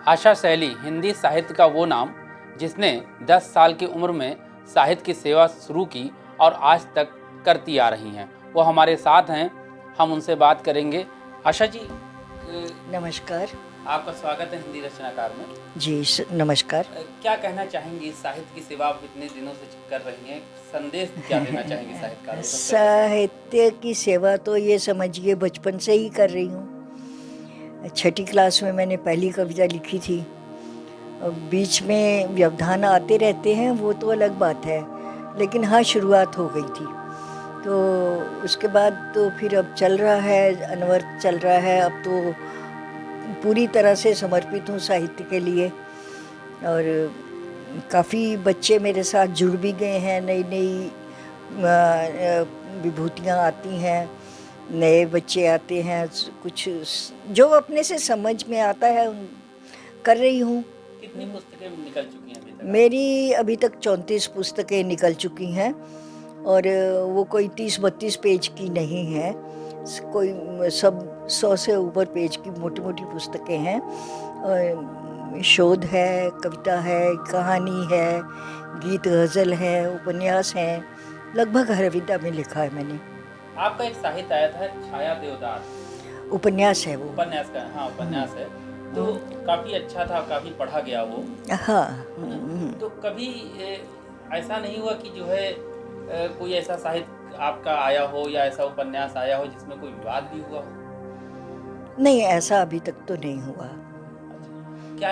आशा शैली हिंदी साहित्य का वो नाम जिसने 10 साल की उम्र में साहित्य की सेवा शुरू की और आज तक करती आ रही हैं, वो हमारे साथ हैं। हम उनसे बात करेंगे। आशा जी, नमस्कार आपका स्वागत है हिंदी रचनाकार में जी। नमस्कार। क्या कहना चाहेंगी, साहित्य की सेवा आप इतने दिनों से कर रही हैं, संदेश क्या देना चाहेंगी साहित्यकारों को? साहित्य की सेवा तो ये समझिए बचपन से ही कर रही हूँ। 6ठी क्लास में मैंने पहली कविता लिखी थी। बीच में व्यवधान आते रहते हैं, वो तो अलग बात है, लेकिन हाँ, शुरुआत हो गई थी। तो उसके बाद तो फिर अब चल रहा है, अनवरत चल रहा है। अब तो पूरी तरह से समर्पित हूँ साहित्य के लिए। और काफ़ी बच्चे मेरे साथ जुड़ भी गए हैं। नई नई विभूतियाँ आती हैं, नए बच्चे आते हैं। कुछ जो अपने से समझ में आता है कर रही हूँ। कितनी पुस्तकें निकल चुकी हैं अभी तक? मेरी अभी तक 34 पुस्तकें निकल चुकी हैं, और वो कोई 30-32 पेज की नहीं है। कोई सब 100 से ऊपर पेज की मोटी मोटी पुस्तकें हैं। शोध है, कविता है, कहानी है, गीत गज़ल है, उपन्यास है। लगभग हर विधा में लिखा है मैंने। आपका एक साहित्य आया था छाया देवदार, उपन्यास है वो। उपन्यास का, हाँ उपन्यास है, तो काफ़ी अच्छा था, काफ़ी पढ़ा गया वो। हाँ। तो कभी ऐसा नहीं हुआ कि जो है कोई ऐसा साहित्य आपका आया हो या ऐसा उपन्यास आया हो जिसमें कोई विवाद भी हुआ हो? नहीं, ऐसा अभी तक तो नहीं हुआ। क्या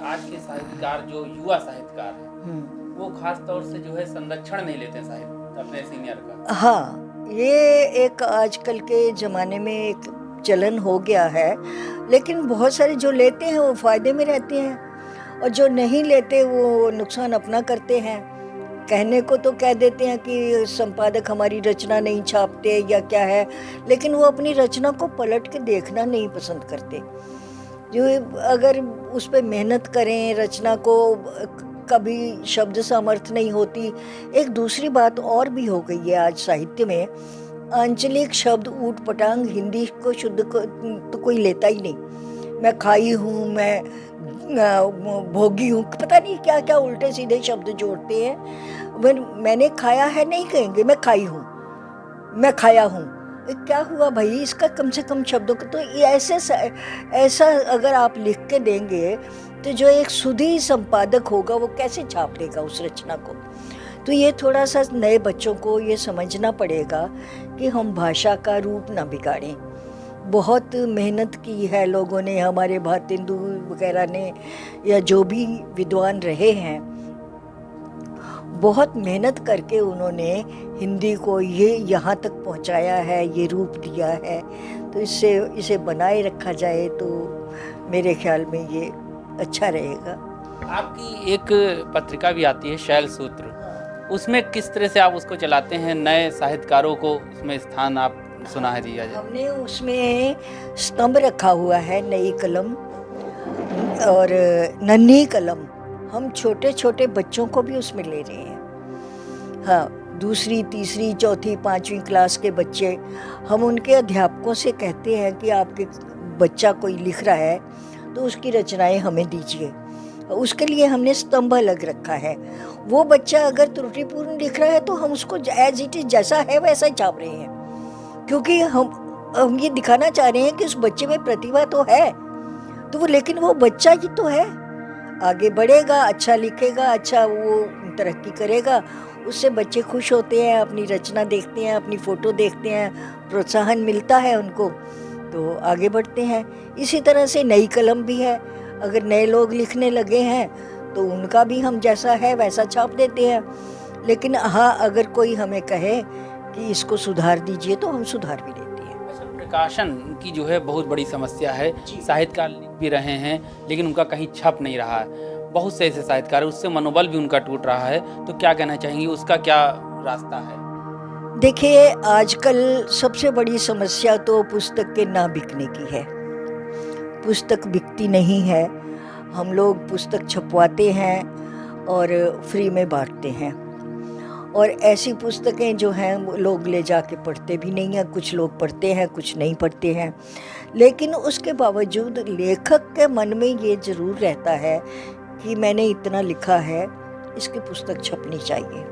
आज के साहित्यकार जो युवा साहित्यकार हैं वो खास तौर से जो है संरक्षण नहीं लेते साहित्य अपने सीनियर का? हाँ, ये एक आजकल के ज़माने में एक चलन हो गया है, लेकिन बहुत सारे जो लेते हैं वो फ़ायदे में रहते हैं, और जो नहीं लेते वो नुकसान अपना करते हैं। कहने को तो कह देते हैं कि संपादक हमारी रचना नहीं छापते या क्या है, लेकिन वो अपनी रचना को पलट के देखना नहीं पसंद करते। जो अगर उस पे मेहनत करें, रचना को कभी शब्द सामर्थ्य नहीं होती। एक दूसरी बात और भी हो गई है आज साहित्य में, आंचलिक शब्द ऊट पटांग हिंदी को शुद्ध को तो कोई लेता ही नहीं। मैं खाई हूँ, मैं भोगी हूँ, पता नहीं क्या क्या उल्टे सीधे शब्द जोड़ते हैं। मैंने खाया है नहीं कहेंगे, मैं खाई हूँ, मैं खाया हूँ। क्या हुआ भाई, इसका कम से कम शब्दों का तो ऐसा अगर आप लिख के देंगे तो जो एक सुधी संपादक होगा वो कैसे छाप देगा उस रचना को। तो ये थोड़ा सा नए बच्चों को ये समझना पड़ेगा कि हम भाषा का रूप ना बिगाड़ें। बहुत मेहनत की है लोगों ने, हमारे भारतेंदु वगैरह ने, या जो भी विद्वान रहे हैं, बहुत मेहनत करके उन्होंने हिंदी को ये यहाँ तक पहुँचाया है, ये रूप दिया है। तो इसे बनाए रखा जाए तो मेरे ख्याल में ये अच्छा रहेगा। आपकी एक पत्रिका भी आती है शैल सूत्र, उसमें किस तरह से आप उसको चलाते हैं? नए साहित्यकारों को उसमें स्थान आप सुना है दिया जाए? हमने उसमें स्तंभ रखा हुआ है, नई कलम और नन्ही कलम। हम छोटे छोटे बच्चों को भी उसमें ले रहे हैं। हाँ, 2री, 3री, 4ठी, 5वीं क्लास के बच्चे, हम उनके अध्यापकों से कहते हैं कि आपके बच्चा कोई लिख रहा है तो उसकी रचनाएं हमें दीजिए। उसके लिए हमने स्तंभ अलग रखा है। वो बच्चा अगर त्रुटिपूर्ण लिख रहा है तो हम उसको एज इट इज जैसा है वैसा ही छाप रहे हैं, क्योंकि हम ये दिखाना चाह रहे हैं कि उस बच्चे में प्रतिभा तो है, तो वो, लेकिन वो बच्चा ही तो है, आगे बढ़ेगा, अच्छा लिखेगा, अच्छा वो तरक्की करेगा। उससे बच्चे खुश होते हैं, अपनी रचना देखते हैं, अपनी फ़ोटो देखते हैं, प्रोत्साहन मिलता है उनको, तो आगे बढ़ते हैं। इसी तरह से नई कलम भी है। अगर नए लोग लिखने लगे हैं तो उनका भी हम जैसा है वैसा छाप देते हैं। लेकिन हाँ, अगर कोई हमें कहे कि इसको सुधार दीजिए तो हम सुधार भी देते हैं। अच्छा, प्रकाशन की जो है बहुत बड़ी समस्या है। साहित्यकार लिख भी रहे हैं लेकिन उनका कहीं छप नहीं रहा है। बहुत से ऐसे साहित्यकार, उससे मनोबल भी उनका टूट रहा है। तो क्या कहना चाहेंगे, उसका क्या रास्ता है? देखिए, आजकल सबसे बड़ी समस्या तो पुस्तक के ना बिकने की है। पुस्तक बिकती नहीं है। हम लोग पुस्तक छपवाते हैं और फ्री में बांटते हैं, और ऐसी पुस्तकें जो हैं वो लोग ले जाके पढ़ते भी नहीं हैं, कुछ लोग पढ़ते हैं कुछ नहीं पढ़ते हैं, लेकिन उसके बावजूद लेखक के मन में ये ज़रूर रहता है कि मैंने इतना लिखा है, इसकी पुस्तक छपनी चाहिए।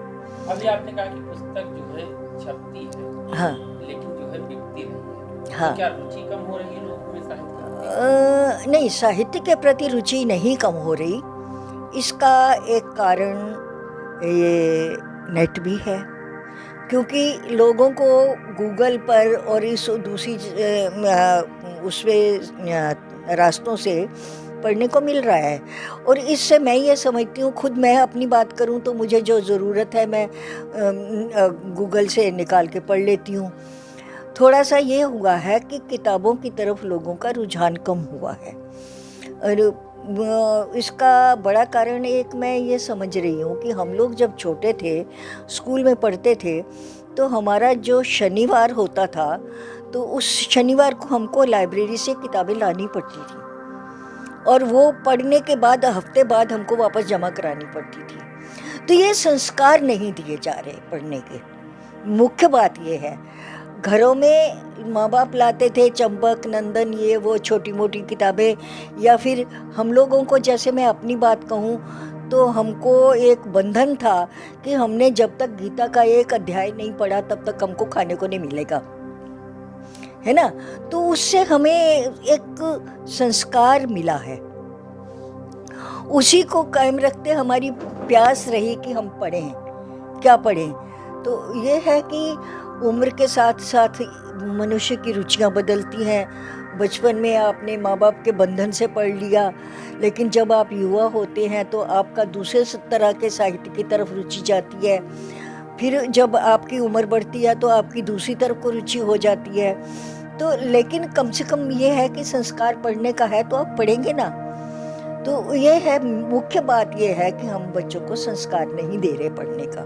अभी आपने कहा कि पुस्तक जो है छपती है, हाँ लेकिन जो है बिकती नहीं है। हाँ। तो क्या रुचि कम हो रही है लोगों में साहित्य की? नहीं, साहित्य के प्रति रुचि नहीं कम हो रही। इसका एक कारण ये नेट भी है, क्योंकि लोगों को गूगल पर और इस दूसरी उसमें रास्तों से पढ़ने को मिल रहा है। और इससे मैं ये समझती हूँ, खुद मैं अपनी बात करूँ तो मुझे जो ज़रूरत है मैं गूगल से निकाल के पढ़ लेती हूँ। थोड़ा सा ये हुआ है कि किताबों की तरफ लोगों का रुझान कम हुआ है, और इसका बड़ा कारण एक मैं ये समझ रही हूँ कि हम लोग जब छोटे थे, स्कूल में पढ़ते थे, तो हमारा जो शनिवार होता था तो उस शनिवार को हमको लाइब्रेरी से किताबें लानी पड़ती थी, और वो पढ़ने के बाद हफ्ते बाद हमको वापस जमा करानी पड़ती थी। तो ये संस्कार नहीं दिए जा रहे पढ़ने के। मुख्य बात ये है, घरों में माँ बाप लाते थे चंपक नंदन ये वो छोटी मोटी किताबें, या फिर हम लोगों को, जैसे मैं अपनी बात कहूँ तो हमको एक बंधन था कि हमने जब तक गीता का एक अध्याय नहीं पढ़ा तब तक हमको खाने को नहीं मिलेगा, है ना। तो उससे हमें एक संस्कार मिला है, उसी को कायम रखते हमारी प्यास रही कि हम पढ़ें, क्या पढ़ें। तो ये है कि उम्र के साथ साथ मनुष्य की रुचियाँ बदलती हैं। बचपन में आपने माँ बाप के बंधन से पढ़ लिया, लेकिन जब आप युवा होते हैं तो आपका दूसरे तरह के साहित्य की तरफ रुचि जाती है। फिर जब आपकी उम्र बढ़ती है तो आपकी दूसरी तरफ को रुचि हो जाती है। तो लेकिन कम से कम ये है कि संस्कार पढ़ने का है तो आप पढ़ेंगे ना। तो ये है, मुख्य बात ये है कि हम बच्चों को संस्कार नहीं दे रहे पढ़ने का।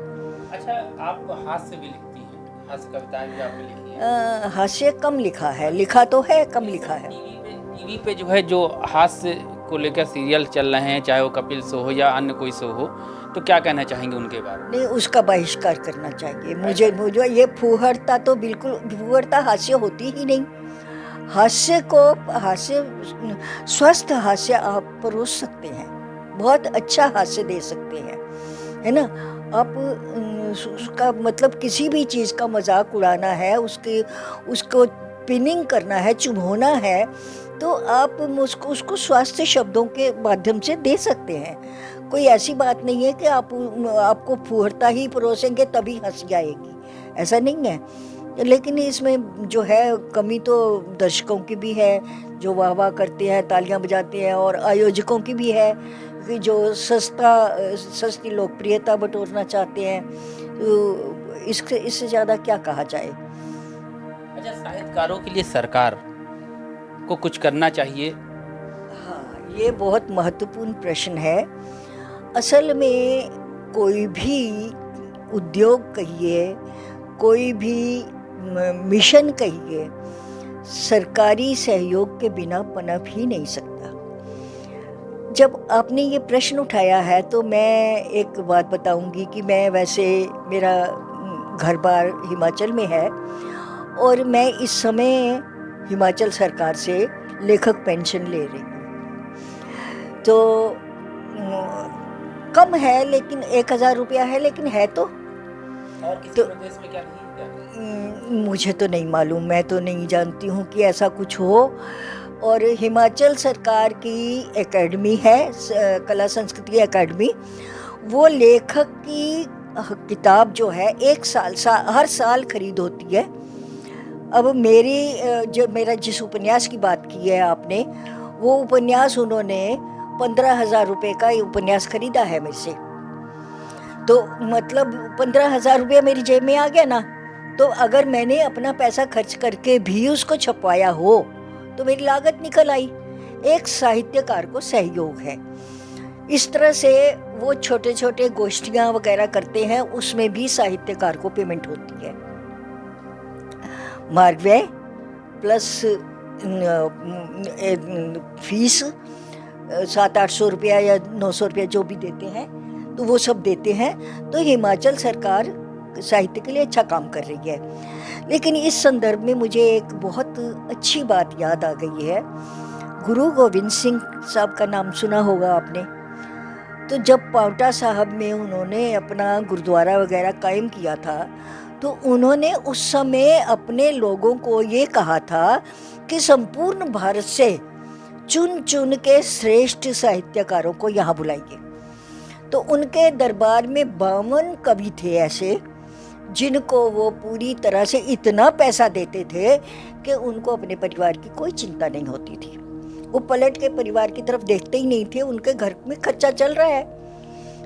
अच्छा, आप हास्य भी लिखती हैं, हास्य कविताएं भी आपने लिखी हैं? हास्य कम लिखा है, लिखा तो है, कम लिखा है। टीवी पे जो है जो हास्य को लेकर सीरियल चल रहे हैं, चाहे वो कपिल शो हो या अन्य कोई शो हो, तो क्या कहना चाहेंगे उनके बारे में? नहीं, उसका बहिष्कार करना चाहिए। मुझे ये फूहड़ता तो बिल्कुल, फूहड़ता हास्य होती ही नहीं। हास्य स्वस्थ हास्य आप परोस सकते हैं, बहुत अच्छा हास्य दे सकते हैं, है ना। आप उसका मतलब किसी भी चीज़ का मजाक उड़ाना है, उसको पिनिंग करना है, चुभोना है, तो आप उसको स्वास्थ्य शब्दों के माध्यम से दे सकते हैं। कोई ऐसी बात नहीं है कि आपको फूहड़ता ही परोसेंगे तभी हंसी आएगी, ऐसा नहीं है। लेकिन इसमें जो है कमी तो दर्शकों की भी है, जो वाह वाह करते हैं, तालियां बजाते हैं, और आयोजकों की भी है कि जो सस्ती लोकप्रियता बटोरना चाहते हैं। तो इससे ज़्यादा क्या कहा जाए। अच्छा, साहित्यकारों के लिए सरकार को कुछ करना चाहिए? हाँ, ये बहुत महत्वपूर्ण प्रश्न है। असल में कोई भी उद्योग कहिए, कोई भी मिशन कहिए, सरकारी सहयोग के बिना पनप ही नहीं सकता। जब आपने ये प्रश्न उठाया है तो मैं एक बात बताऊंगी कि मैं वैसे, मेरा घर बार हिमाचल में है, और मैं इस समय हिमाचल सरकार से लेखक पेंशन ले रही हूँ। तो कम है, लेकिन 1000 रुपया है, लेकिन है तो। और किसी प्रदेश में क्या नहीं है? मुझे तो नहीं मालूम, मैं तो नहीं जानती हूँ कि ऐसा कुछ हो। और हिमाचल सरकार की एकेडमी है, कला संस्कृति एकेडमी, वो लेखक की किताब जो है हर साल खरीद होती है। अब मेरा जिस उपन्यास की बात की है आपने, वो उपन्यास उन्होंने 15,000 रुपये का उपन्यास खरीदा है मेरे से। तो मतलब 15,000 रुपये मेरी जेब में आ गया ना। तो अगर मैंने अपना पैसा खर्च करके भी उसको छपवाया हो तो मेरी लागत निकल आई। एक साहित्यकार को सहयोग है। इस तरह से वो छोटे छोटे गोष्ठियाँ वगैरह करते हैं, उसमें भी साहित्यकार को पेमेंट होती है। मार्ग व्यय प्लस फीस 700-800 रुपया या 900 रुपया जो भी देते हैं, तो वो सब देते हैं। तो हिमाचल सरकार साहित्य के लिए अच्छा काम कर रही है। लेकिन इस संदर्भ में मुझे एक बहुत अच्छी बात याद आ गई है। गुरु गोविंद सिंह साहब का नाम सुना होगा आपने। तो जब पांवटा साहब में उन्होंने अपना गुरुद्वारा वगैरह कायम किया था, तो उन्होंने उस समय अपने लोगों को ये कहा था कि संपूर्ण भारत से चुन चुन के श्रेष्ठ साहित्यकारों को यहाँ बुलाइए। तो उनके दरबार में 52 कवि थे ऐसे जिनको वो पूरी तरह से इतना पैसा देते थे कि उनको अपने परिवार की कोई चिंता नहीं होती थी। वो पलट के परिवार की तरफ देखते ही नहीं थे, उनके घर में खर्चा चल रहा है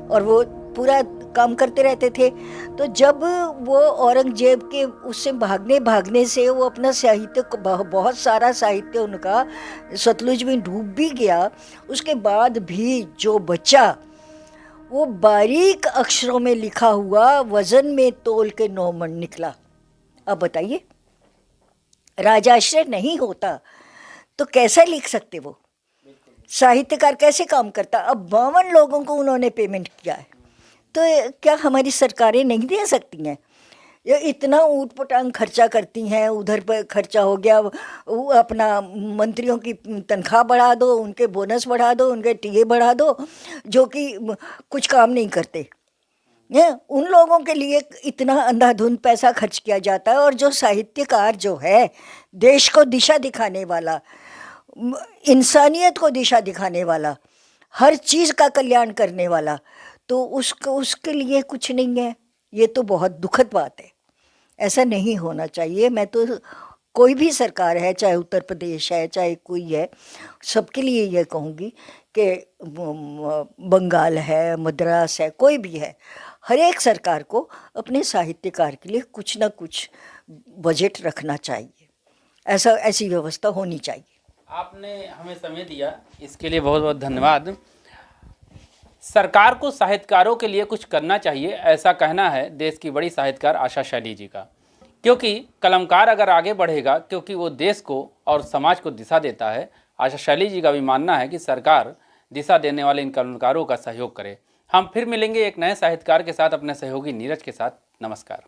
और वो पूरा काम करते रहते थे। तो जब वो औरंगजेब के उससे भागने से वो अपना साहित्य, बहुत सारा साहित्य उनका सतलुज में डूब भी गया, उसके बाद भी जो बचा वो बारीक अक्षरों में लिखा हुआ वजन में तोल के 9 मन निकला। अब बताइए, राजाश्रय नहीं होता तो कैसे लिख सकते वो साहित्यकार, कैसे काम करता। अब 52 लोगों को उन्होंने पेमेंट किया है, तो क्या हमारी सरकारें नहीं दे सकती हैं? ये इतना ऊट पटांग खर्चा करती हैं, उधर पर खर्चा हो गया, अपना मंत्रियों की तनख्वाह बढ़ा दो, उनके बोनस बढ़ा दो, उनके टीए बढ़ा दो, जो कि कुछ काम नहीं करते। उन लोगों के लिए इतना अंधाधुंध पैसा खर्च किया जाता है। और जो साहित्यकार जो है, देश को दिशा दिखाने वाला, इंसानियत को दिशा दिखाने वाला, हर चीज़ का कल्याण करने वाला, तो उसके लिए कुछ नहीं है। ये तो बहुत दुखद बात है, ऐसा नहीं होना चाहिए। मैं तो कोई भी सरकार है, चाहे उत्तर प्रदेश है, चाहे कोई है, सबके लिए ये कहूँगी कि बंगाल है, मद्रास है, कोई भी है, हर एक सरकार को अपने साहित्यकार के लिए कुछ ना कुछ बजट रखना चाहिए। ऐसी व्यवस्था होनी चाहिए। आपने हमें समय दिया, इसके लिए बहुत बहुत धन्यवाद। सरकार को साहित्यकारों के लिए कुछ करना चाहिए, ऐसा कहना है देश की बड़ी साहित्यकार आशा शैली जी का। क्योंकि कलमकार अगर आगे बढ़ेगा, क्योंकि वो देश को और समाज को दिशा देता है। आशा शैली जी का भी मानना है कि सरकार दिशा देने वाले इन कलमकारों का सहयोग करे। हम फिर मिलेंगे एक नए साहित्यकार के साथ, अपने सहयोगी नीरज के साथ। नमस्कार।